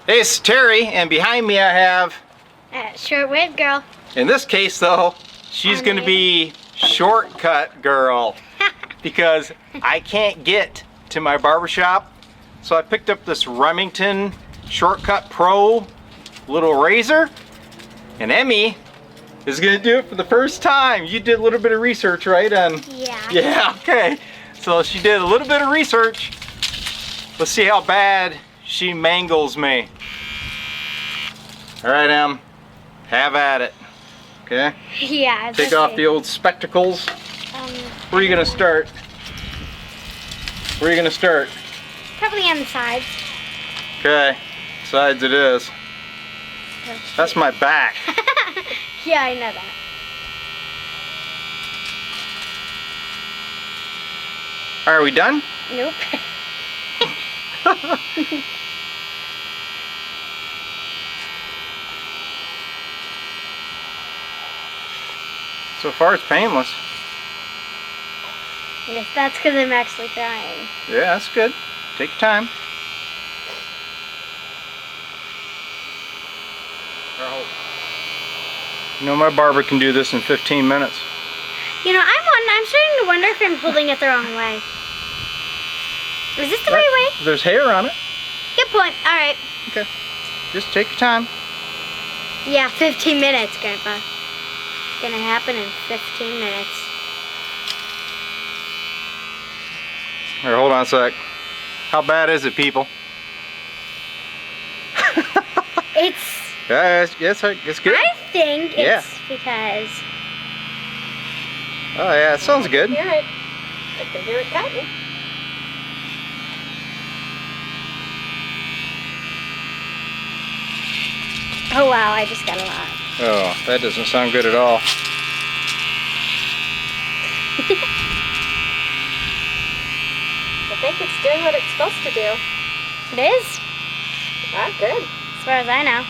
Hey, it's Terry, and behind me I have... Short-wave girl. In this case, though, she's going to be Shortcut Girl. Because I can't get to my barbershop. So I picked up this Remington Shortcut Pro little razor. And Emmy is going to do it for the first time. You did a little bit of research, right? Yeah, okay. So she did a little bit of research. Let's see how bad she mangles me. All right, Em, have at it. Okay? Yeah. Take off the old spectacles. Where are you gonna start? Where are you gonna start? Probably on the sides. Okay, sides it is. That's my back. Yeah, I know that. Are we done? Nope. So far it's painless. Yes, that's because I'm actually trying. Yeah, that's good. Take your time. You know, my barber can do this in 15 minutes. You know, I'm starting to wonder if I'm holding it the wrong way. Is this the right way? There's hair on it. Good point. All right. Okay. Just take your time. Yeah, 15 minutes, Grandpa. It's gonna happen in 15 minutes. Here, hold on a sec. How bad is it, people? It's... Yeah, it's good. I think it's because... Oh yeah, it sounds good. Hear it. I can hear it cutting. Oh wow, I just got a lot. Oh, that doesn't sound good at all. I think it's doing what it's supposed to do. It is? Ah, good. As far as I know.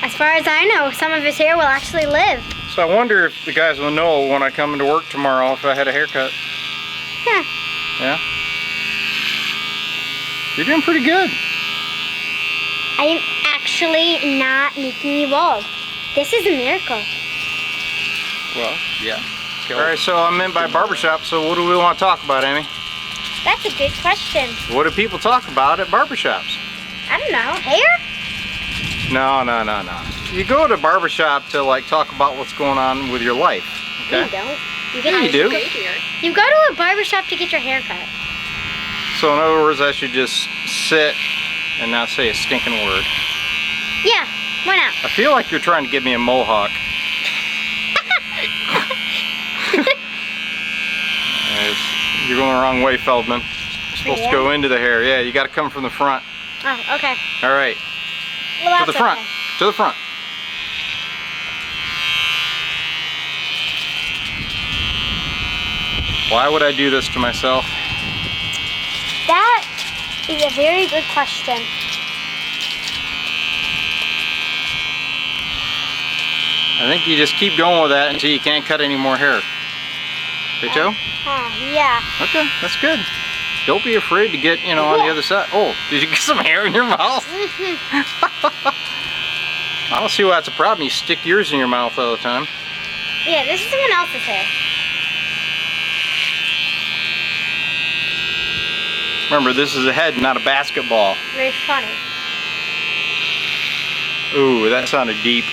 As far as I know, some of his hair will actually live. So I wonder if the guys will know when I come into work tomorrow if I had a haircut. Huh. Yeah? You're doing pretty good. I am actually not making you bald. This is a miracle. Well, yeah. Okay. All right, so I'm in by barbershop, so what do we want to talk about, Amy? That's a good question. What do people talk about at barbershops? I don't know. Hair? No. You go to barbershop to like talk about what's going on with your life, okay? You don't. Yeah, you do. You go to a barbershop to get your hair cut. So in other words, I should just sit and not say a stinking word. Yeah, why not? I feel like you're trying to give me a mohawk. You're going the wrong way, Feldman. You're supposed to go into the hair. Yeah, you got to come from the front. Oh, okay. All right. Well, To the front. Okay. To the front. Why would I do this to myself? That is a very good question. I think you just keep going with that until you can't cut any more hair. Okay, Joe? Yeah. Okay, that's good. Don't be afraid to get, you know, on the other side. Oh, did you get some hair in your mouth? I don't see why that's a problem. You stick yours in your mouth all the time. Yeah, this is someone else's hair. Remember, this is a head, not a basketball. Very funny. Ooh, that sounded deep.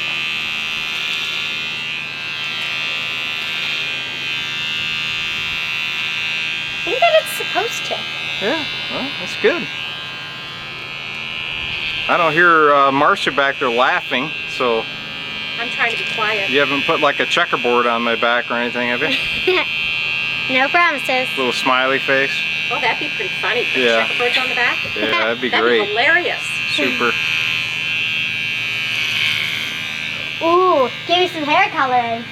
I think that it's supposed to. Yeah, well, that's good. I don't hear Marcia back there laughing, so... I'm trying to be quiet. You haven't put like a checkerboard on my back or anything, have you? No promises. Little smiley face. Oh, that'd be pretty funny. Put Yeah. checkerboards on the back. Yeah, that'd be That'd great. be hilarious. Super. Ooh, give me some hair coloring.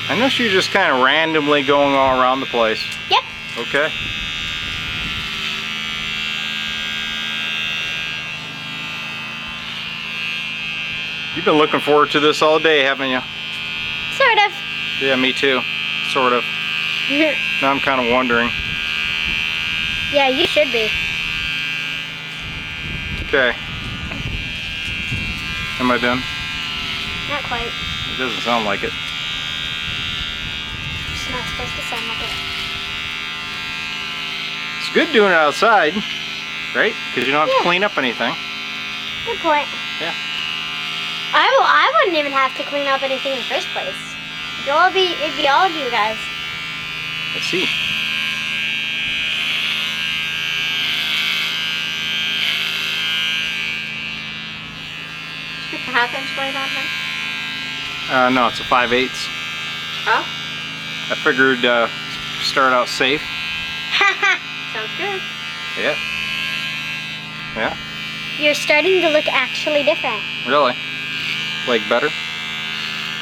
I know she's just kind of randomly going all around the place. Yep. Okay. You've been looking forward to this all day, haven't you? Sort of. Yeah, me too. Sort of. Now I'm kind of wondering. Yeah, you should be. Okay. Am I done? Not quite. It doesn't sound like it. It's not supposed to sound like it. It's good doing it outside, right? Because you don't have to Yeah. clean up anything. Good point. Yeah. I wouldn't even have to clean up anything in the first place. It'd be all of you guys. Let's see. Stick a 1/2 inch blade on there? No, it's a 5/8. Oh, I figured start out safe. sounds good. Yeah. Yeah. You're starting to look actually different. Really? Like better?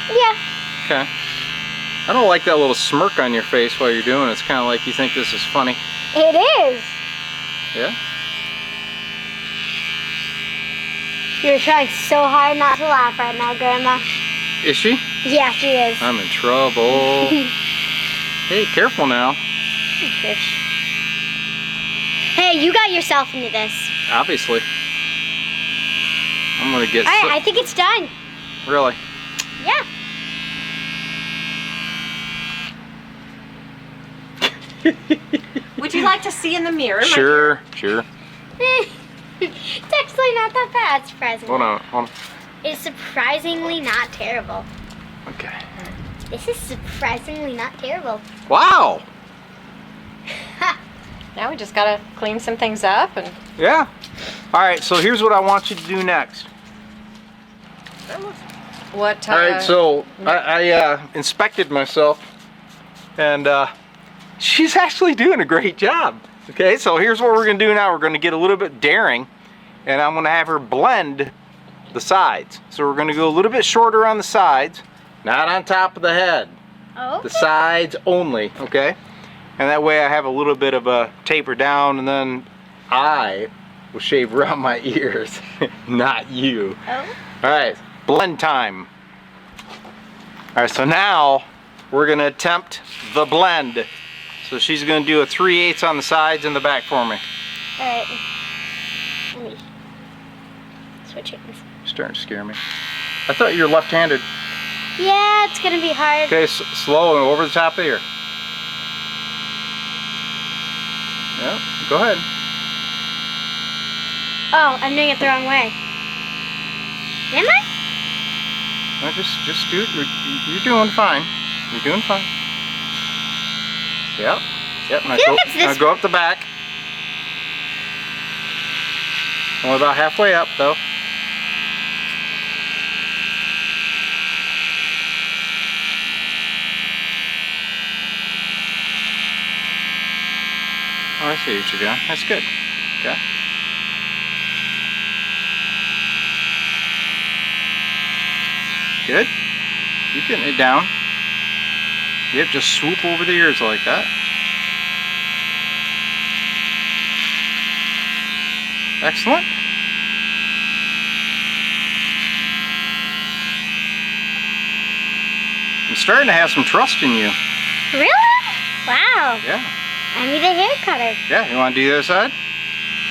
Yeah. Okay. I don't like that little smirk on your face while you're doing it. It's kind of like you think this is funny. It is. Yeah? You're trying so hard not to laugh right now, Grandma. Is she? Yeah, she is. I'm in trouble. Hey, careful now. Shush. Hey, you got yourself into this. Obviously. I'm gonna get Alright, I think it's done. Really? Yeah. Would you like to see in the mirror? my Sure, sure. It's actually not that bad, surprisingly. Hold on. It's surprisingly not terrible. Okay. This is surprisingly not terrible. Wow! dear? Now we just gotta clean some things up and Yeah. Alright, so here's what I want you to do next. what? Alright, so I inspected myself, and she's actually doing a great job. Okay, so here's what we're going to do now. We're going to get a little bit daring, and I'm going to have her blend the sides. So we're going to go a little bit shorter on the sides, not on top of the head. Oh. The sides only, okay? And that way I have a little bit of a taper down, and then I will shave around my ears, not you. Oh. Alright, blend time. Alright, so now we're going to attempt the blend. So she's going to do a 3/8 on the sides and the back for me. Alright. Let me switch hands. Starting to scare me. I thought you were left-handed. Yeah, it's gonna be hard. Okay, slow and over the top of here. Yeah, go ahead. Oh, I'm doing it the wrong way. Am I? No, just do it. You're doing fine. You're doing fine. Yep. Yep. Now feel like it's this go up the back. Only about halfway up, though. Oh, I see what you're doing. That's good. Okay. Good. You're getting it down. Yep, just swoop over the ears like that. Excellent. I'm starting to have some trust in you. Really? Wow. Yeah. I need a hair cutter. Yeah, you want to do the other side?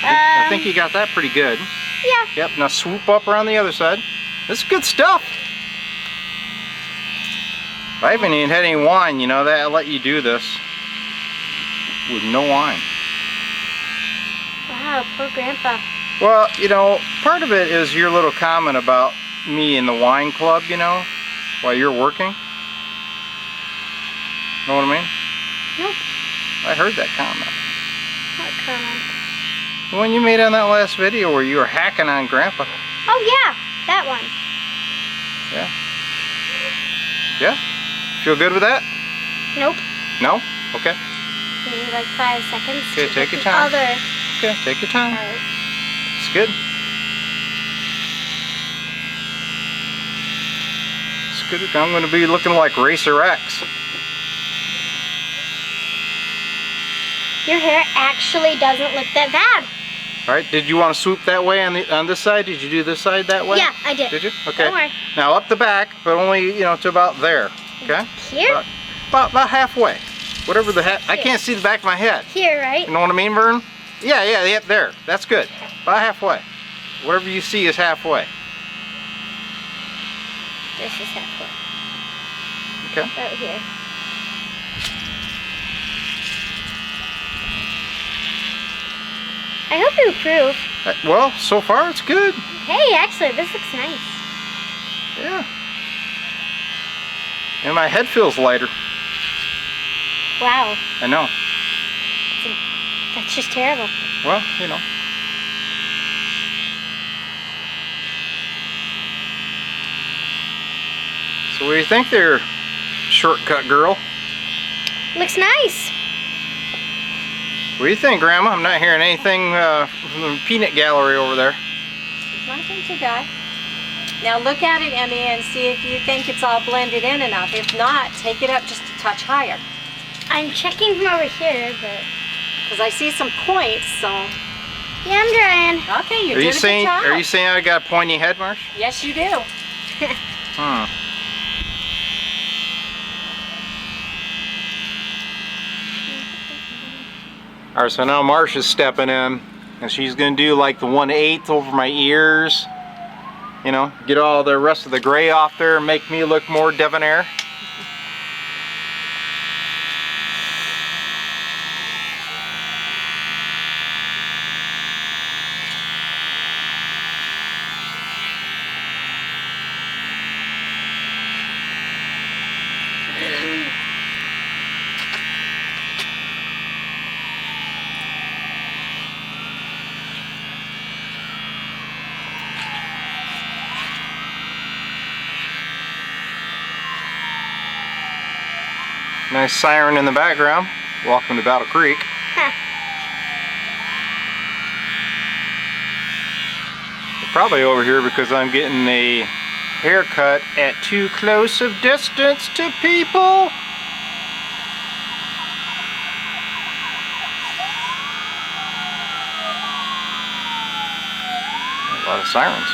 I think you got that pretty good. Yeah. Yep, now swoop up around the other side. This is good stuff. I haven't even had any wine, you know that. I let you do this with no wine. Wow, poor Grandpa. Well, you know, part of it is your little comment about me in the wine club, you know, while you're working. Know what I mean? Nope. I heard that comment. What comment? The one you made on that last video where you were hacking on Grandpa. Oh yeah, that one. Yeah. Yeah? Feel good with that? Nope. No? Okay. Maybe like 5 seconds. Okay, to take get your the time. Other Okay, take your time. part. It's good. It's good. I'm going to be looking like Racer X. Your hair actually doesn't look that bad. All right. Did you want to swoop that way on this side? Did you do this side that way? Yeah, I did. Did you? Okay. Don't worry. Now up the back, but only to about there. Okay? Here? About halfway. Whatever the heck. I can't see the back of my head. Here, right? You know what I mean, Vern? Yeah, there. That's good. About halfway. Whatever you see is halfway. This is halfway. Okay. Right here. I hope you approve. Well, so far it's good. Hey, actually, this looks nice. Yeah. And my head feels lighter. Wow. I know. That's just terrible. Well, you know. So what do you think there, shortcut girl? Looks nice. What do you think, Grandma? I'm not hearing anything from the peanut gallery over there. It's not been too bad. Now look at it, Emmy, and see if you think it's all blended in enough. If not, take it up just a touch higher. I'm checking from over here, but... Because I see some points, so... Yeah, I'm trying. Okay, you're doing a good job. Are you saying I got a pointy head, Marsh? Yes, you do. Alright, so now Marsh is stepping in, and she's going to do like the 1/8 over my ears. You know, get all the rest of the gray off there and make me look more debonair. Nice siren in the background. Welcome to Battle Creek. Huh. They're probably over here because I'm getting a haircut at too close of distance to people. A lot of sirens.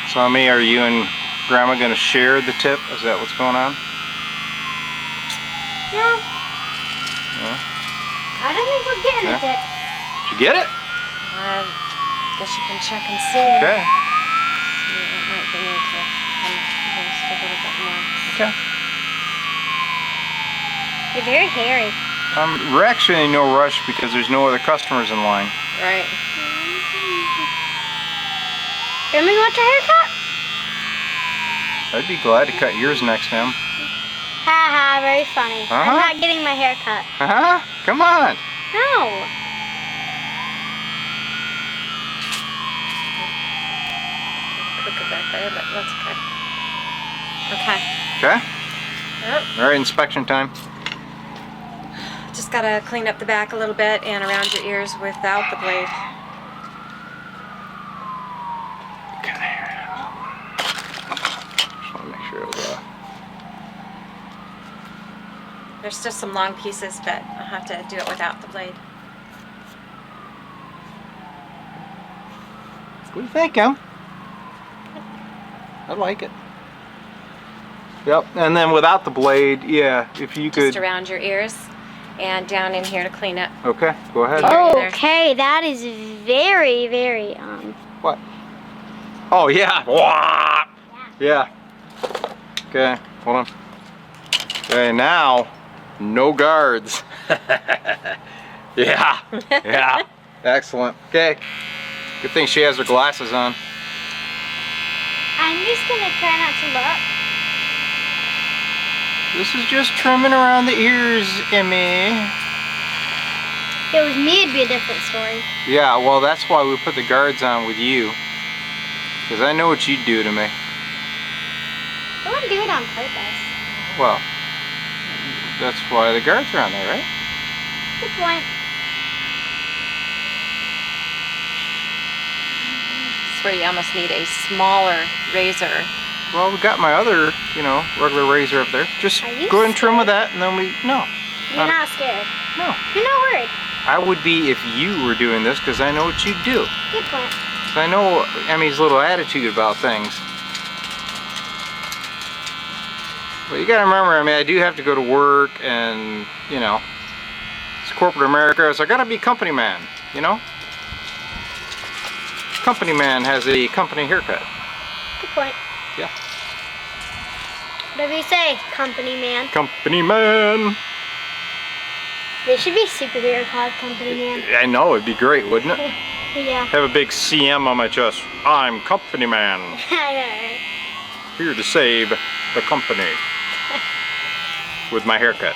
So, Amy, are you and Grandma going to share the tip? Is that what's going on? No. No? I don't think we're getting it yet. Did you get it? Guess you can check and see. Okay. See, it might be need to come just a little bit more. Okay. You're very hairy. We're actually in no rush because there's no other customers in line. Right. Grandma, you want your haircut? I'd be glad to cut yours next time. Ha ha, very funny. I'm Uh-huh. not getting my hair cut. Huh? Come on. No. Crooked back there, but that's okay. Okay. Okay. Yep. All right, inspection time. Just gotta clean up the back a little bit and around your ears without the blade. Okay. Just want to make sure it was, There's still some long pieces, but I'll have to do it without the blade. What do you think, Em? I like it. Yep, and then without the blade, yeah, if you could. Just around your ears and down in here to clean up. Okay, go ahead. Okay, that is very, very, What? Oh, yeah. Wah! Yeah. Okay, hold on. Okay, now, no guards. Yeah, yeah. Excellent. Okay. Good thing she has her glasses on. I'm just gonna try not to look. This is just trimming around the ears, Emmy. If it was me, it'd be a different story. Yeah, well, that's why we put the guards on with you. Because I know what you'd do to me. I wouldn't do it on purpose. Well, that's why the guards are on there, right? Good point. That's where you almost need a smaller razor. Well, we got my other, regular razor up there. Just Are you go ahead and trim scared? with that, and then no. You're not scared. No. You're not worried. I would be if you were doing this, because I know what you do. Good point. 'Cause I know Emmy's little attitude about things. But you gotta remember, I do have to go to work, and, it's corporate America, so I gotta be company man, Company man has a company haircut. Good point. Yeah. Whatever you say, company man. Company man. They should be a superhero called Company Man. I know, it'd be great, wouldn't it? Yeah. Have a big CM on my chest. I'm company man, here to save the company. With my haircut.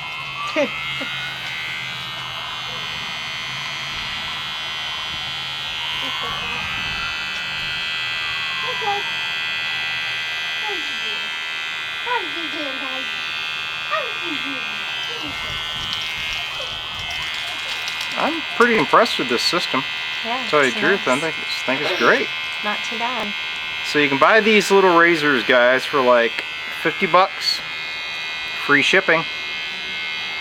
I'm pretty impressed with this system. Yeah. To tell you it's the truth, I nice. think it's great. Not too bad. So you can buy these little razors, guys, for like 50 bucks. Free shipping.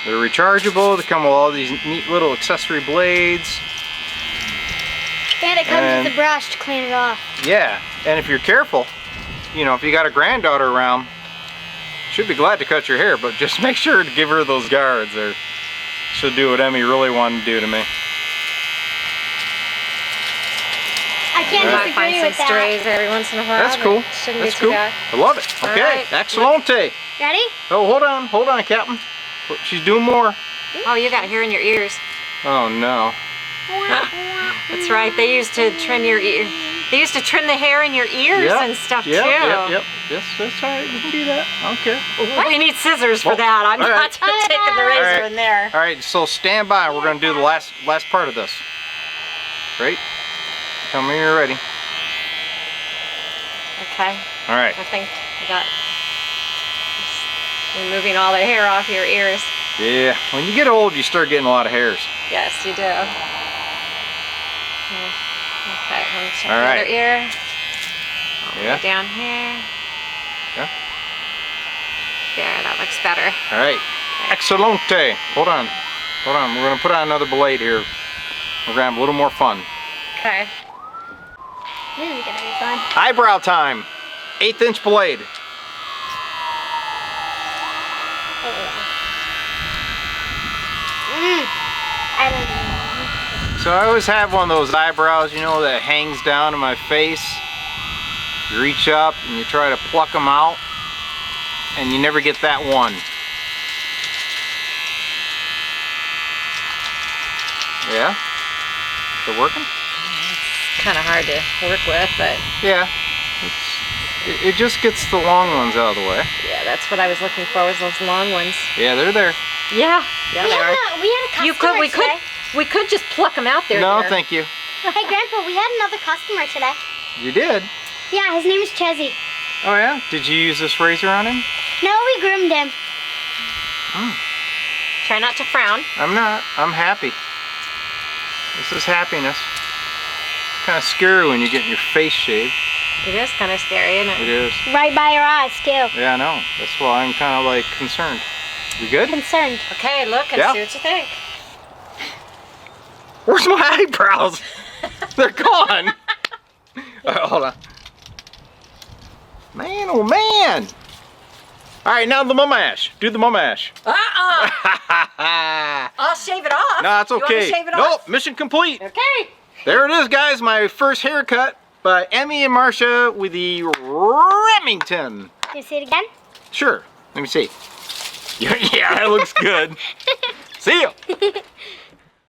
They're rechargeable. They come with all these neat little accessory blades. And it comes with a brush to clean it off. Yeah, and if you're careful, if you got a granddaughter around, she'll be glad to cut your hair, but just make sure to give her those guards, or she'll do what Emmy really wanted to do to me. I can't You might disagree find some with that. strays every once in a while. That's that cool. Shouldn't That's get cool. you bad. I love it. All Okay, right. excellente. Ready? Oh, hold on, Captain. She's doing more. Oh, you got hair in your ears. Oh no. That's right. They used to trim your ear. They used to trim the hair in your ears and stuff too. Yep. Yes, that's all right. You can do that. Okay. We need scissors for Well, that. I'm all not right. taking the razor right. in there. All right. So stand by. We're gonna do the last part of this. Right? Tell me when you're ready. Okay. All right. I think I got removing all the hair off your ears. Yeah. When you get old, you start getting a lot of hairs. Yes, you do. Okay, let me check All the right. other ear. All the Yeah. way down here. Yeah. There, that looks better. All right. Excellente. Hold on. We're gonna put on another blade here. We're gonna have a little more fun. Okay. This is gonna be fun. Eyebrow time. 1/8 inch blade. I don't know. So I always have one of those eyebrows, that hangs down to my face. You reach up and you try to pluck them out, and you never get that one. Yeah? Is it working? Kind of hard to work with, but Yeah. It just gets the long ones out of the way. yeah, that's what I was looking for, was those long ones. Yeah, they're there. Yeah, yeah, We they had are. a customer today. We could just pluck them out there. No, dear. thank you. Hey, Grandpa, we had another customer today. You did? Yeah, his name is Chezzy. Oh yeah? Did you use this razor on him? No, we groomed him. Try not to frown. I'm not. I'm happy. This is happiness. Kind of scary when you're getting your face shaved. It is kind of scary, isn't It it? is. Right by your eyes, too. Yeah, I know. That's why I'm kind of like concerned. We good? Concerned. Okay, look and Yeah. see what you think. Where's my eyebrows? They're gone. All right, hold on. Man, oh man. All right, now the mumash. Do the mumash. I'll shave it off. No, it's You want me to okay. shave it Nope, off? mission complete. Okay. There it is, guys. My first haircut by Emmy and Marcia with the Remington. Can you see it again? Sure. Let me see. Yeah, that looks good. See ya.